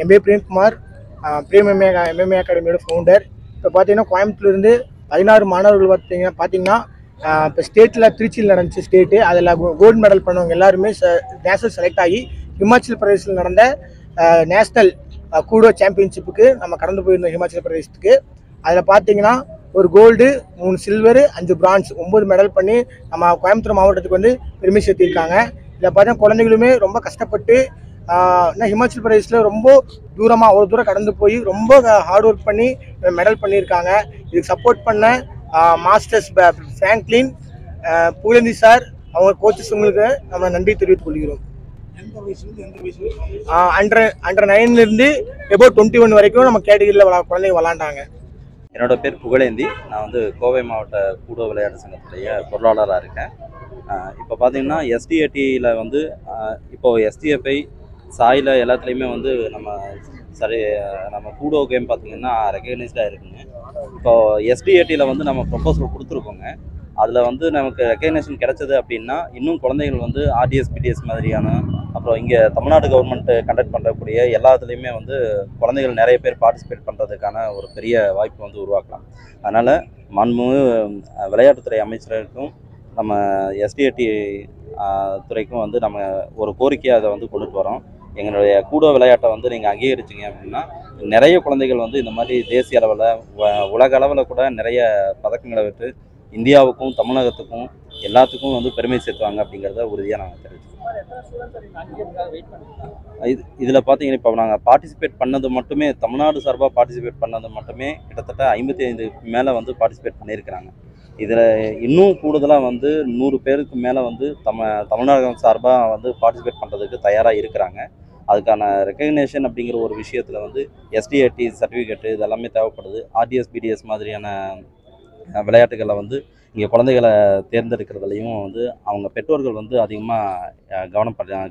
எம்பே Premkumar, frame MMA அகாடமியோட founder. இப்போ பார்த்தீங்கன்னா கோயம்புத்தூர்லேருந்து 16 மாணவர்கள் பார்த்தீங்கன்னா இப்போ ஸ்டேட்டில் திருச்சியில் நடந்துச்சு ஸ்டேட்டு. அதில் கோல்டு மெடல் பண்ணவங்க எல்லாருமே நேஷனல் செலக்ட் ஆகி ஹிமாச்சல் பிரதேசில் நடந்த நேஷ்னல் கூடோ சாம்பியன்ஷிப்புக்கு நம்ம கடந்து போயிருந்தோம் ஹிமாச்சல் பிரதேசத்துக்கு. அதில் பார்த்தீங்கன்னா ஒரு கோல்டு, 3 சில்வரு, 5 பிரான்ஸ், 9 மெடல் பண்ணி நம்ம கோயம்புத்தூர் மாவட்டத்துக்கு வந்து பெருமை சேர்த்திருக்காங்க. இதில் பார்த்தீங்கன்னா குழந்தைகளுமே ரொம்ப கஷ்டப்பட்டு ஹிமாச்சல் பிரதேசில் ரொம்ப தூரமாக அவ்வளோ தூரம் கடந்து போய் ரொம்ப ஹார்ட் ஒர்க் பண்ணி மெடல் பண்ணியிருக்காங்க. இதுக்கு சப்போர்ட் பண்ண மாஸ்டர்ஸ் ஃப்ராங்க்லின், புகழேந்தி சார், அவங்க கோச்சஸ்ங்களுக்கு நம்ம நன்றி தெரிவித்துக் கொள்கிறோம். அண்டர் 9லேருந்து எபோவ் 21 வரைக்கும் நம்ம கேட்டகிரியில் குழந்தைங்க விளாண்டாங்க. என்னோட பேர் புகழேந்தி. நான் வந்து கோவை மாவட்ட கூடோ விளையாட்டு சங்கத்துடைய பொருளாளராக இருக்கேன். இப்போ பார்த்தீங்கன்னா எஸ்டிஏடியில் வந்து இப்போது எஸ்டிஎஃப்ஐ சாயில் எல்லாத்துலேயுமே வந்து நம்ம கூடோ கேம் பார்த்திங்கன்னா ரெகக்னைஸ்டாக இருக்குங்க. இப்போது எஸ்டிஏடியில் வந்து நம்ம ப்ரொபோசல் கொடுத்துருக்கோங்க. அதில் வந்து நமக்கு ரெகக்னேஷன் கிடைச்சது அப்படின்னா இன்னும் குழந்தைகள் வந்து ஆர்டிஎஸ் பிடிஎஸ் மாதிரியான, அப்புறம் இங்கே தமிழ்நாடு கவர்மெண்ட்டு கண்டக்ட் பண்ணுறக்கூடிய எல்லாத்துலேயுமே வந்து குழந்தைகள் நிறைய பேர் பார்ட்டிசிபேட் பண்ணுறதுக்கான ஒரு பெரிய வாய்ப்பு வந்து உருவாக்கலாம். அதனால் மாண்புமிகு விளையாட்டுத்துறை அமைச்சருக்கும் நம்ம எஸ்டிஏடி துறைக்கும் வந்து நம்ம ஒரு கோரிக்கையை அதை வந்து கொண்டுட்டு வரோம். எங்களுடைய கூடோ விளையாட்டை வந்து நீங்கள் அங்கீகரிச்சிங்க அப்படின்னா நிறைய குழந்தைகள் வந்து இந்த மாதிரி தேசிய அளவில் உலக அளவில் கூட நிறைய பதக்கங்களை விட்டு இந்தியாவுக்கும் தமிழகத்துக்கும் எல்லாத்துக்கும் வந்து பெருமை சேர்த்துவாங்க அப்படிங்கிறத உறுதியாக நாங்கள் தெரிவிச்சுக்கிறோம். இதில் பார்த்தீங்கன்னா இப்போ நாங்கள் பார்ட்டிசிபேட் பண்ணது மட்டுமே, தமிழ்நாடு சார்பாக பார்ட்டிசிபேட் பண்ணது மட்டுமே கிட்டத்தட்ட 55 மேலே வந்து பார்ட்டிசிபேட் பண்ணியிருக்கிறாங்க. இதில் இன்னும் கூடுதலாக வந்து 100 பேருக்கு மேலே வந்து தமிழ்நாடு சார்பாக வந்து பார்ட்டிசிபேட் பண்ணுறதுக்கு தயாராக இருக்கிறாங்க. அதுக்கான ரெக்கக்னேஷன் அப்படிங்கிற ஒரு விஷயத்தில் வந்து எஸ்டிஏடி சர்டிஃபிகேட்டு இதெல்லாமே தேவைப்படுது. ஆர்டிஎஸ் பிடிஎஸ் மாதிரியான விளையாட்டுகளில் வந்து இங்கே குழந்தைகளை தேர்ந்தெடுக்கிறதுலையும் வந்து அவங்க பெற்றோர்கள் வந்து அதிகமாக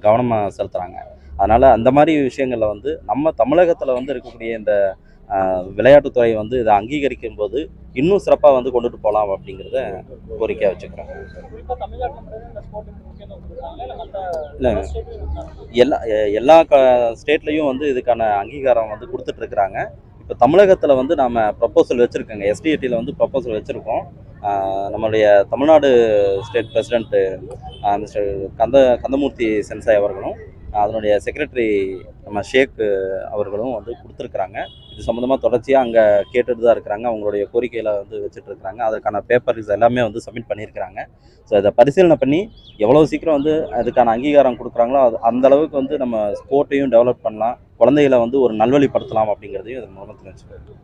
கவனமாக செலுத்துகிறாங்க. அதனால் அந்த மாதிரி விஷயங்களில் வந்து நம்ம தமிழகத்தில் வந்து இருக்கக்கூடிய இந்த விளையாட்டுத்துறை வந்து இதை அங்கீகரிக்கும் போது இன்னும் சிறப்பாக வந்து கொண்டுட்டு போகலாம் அப்படிங்கிறத கோரிக்கையாக வச்சுக்கிறோம். இல்லை, எல்லா ஸ்டேட்லேயும் வந்து இதுக்கான அங்கீகாரம் வந்து கொடுத்துட்ருக்குறாங்க. இப்போ தமிழகத்தில் வந்து நாம் ப்ரப்போசல் வச்சுருக்கோங்க. எஸ்டிஏடியில் வந்து ப்ரப்போசல் வச்சுருக்கோம். நம்மளுடைய Tamil Nadu state president mister Kandamoorthy sensei அவர்களும் அதனுடைய செக்ரட்டரி நம்ம ஷேக் அவர்களும் வந்து கொடுத்துருக்குறாங்க. இது சம்மந்தமாக தொடர்ச்சியாக அங்கே கேட்டுட்டு தான் இருக்கிறாங்க. அவங்களுடைய கோரிக்கையில் வந்து வச்சுட்ருக்குறாங்க. அதற்கான பேப்பர்ஸ் எல்லாமே வந்து சப்மிட் பண்ணியிருக்கிறாங்க. ஸோ இதை பரிசீலனை பண்ணி எவ்வளோ சீக்கிரம் வந்து அதுக்கான அங்கீகாரம் கொடுக்குறாங்களோ அந்த அளவுக்கு வந்து நம்ம ஸ்போர்ட்டையும் டெவலப் பண்ணலாம், குழந்தைகளை வந்து ஒரு நல்வழிப்படுத்தலாம் அப்படிங்கிறதையும் இதன் மூலமாக தெரிஞ்சுக்கிறோம்.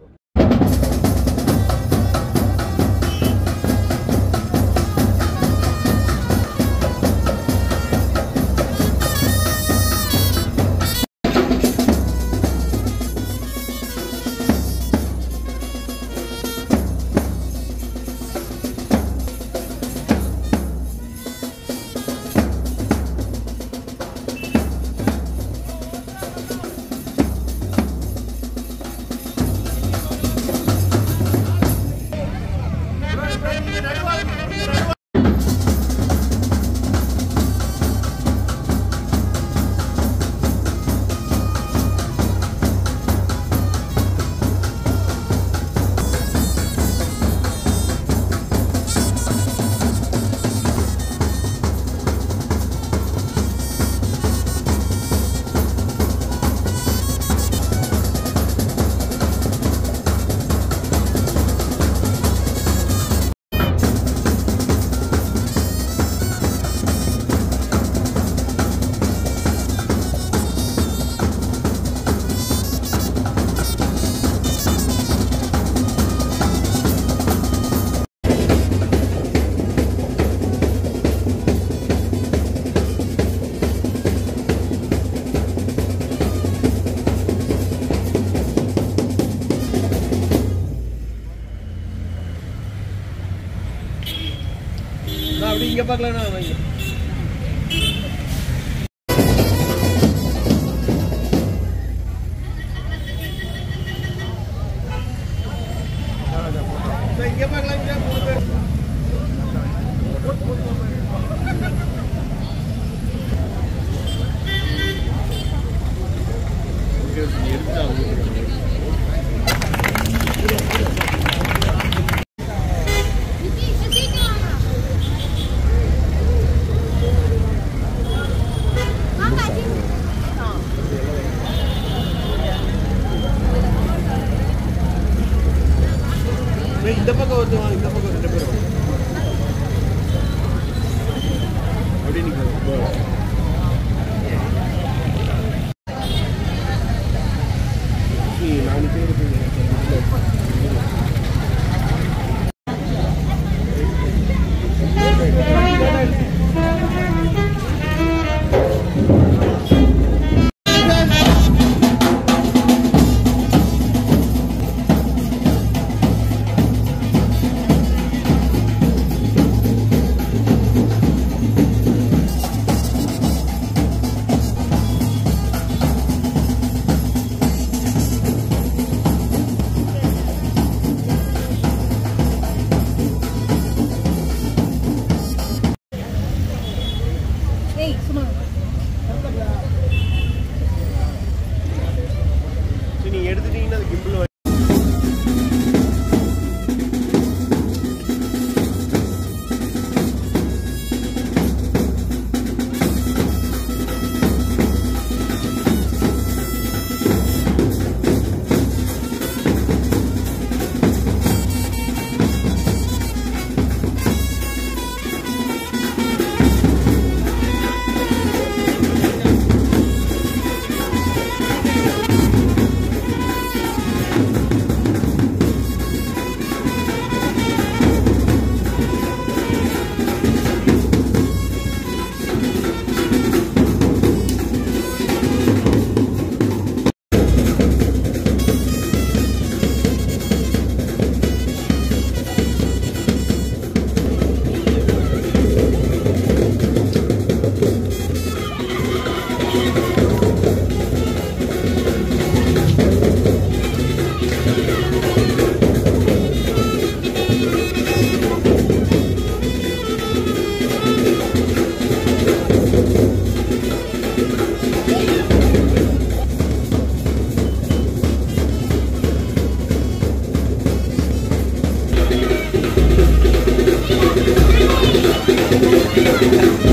அப்படி இங்கே பார்க்கலாம்னா வாங்க. இங்கே பார்க்கலாம். இந்த பக்கம் ஒருத்தவங்க இந்த பக்கம் 2 பேரும் அப்படியே நிற்கிறோம். நீ 4 பேர் இருக்கீங்க. நீ எடுத்துட்டீங்கன்னா அது கிம்பிள் Thank you.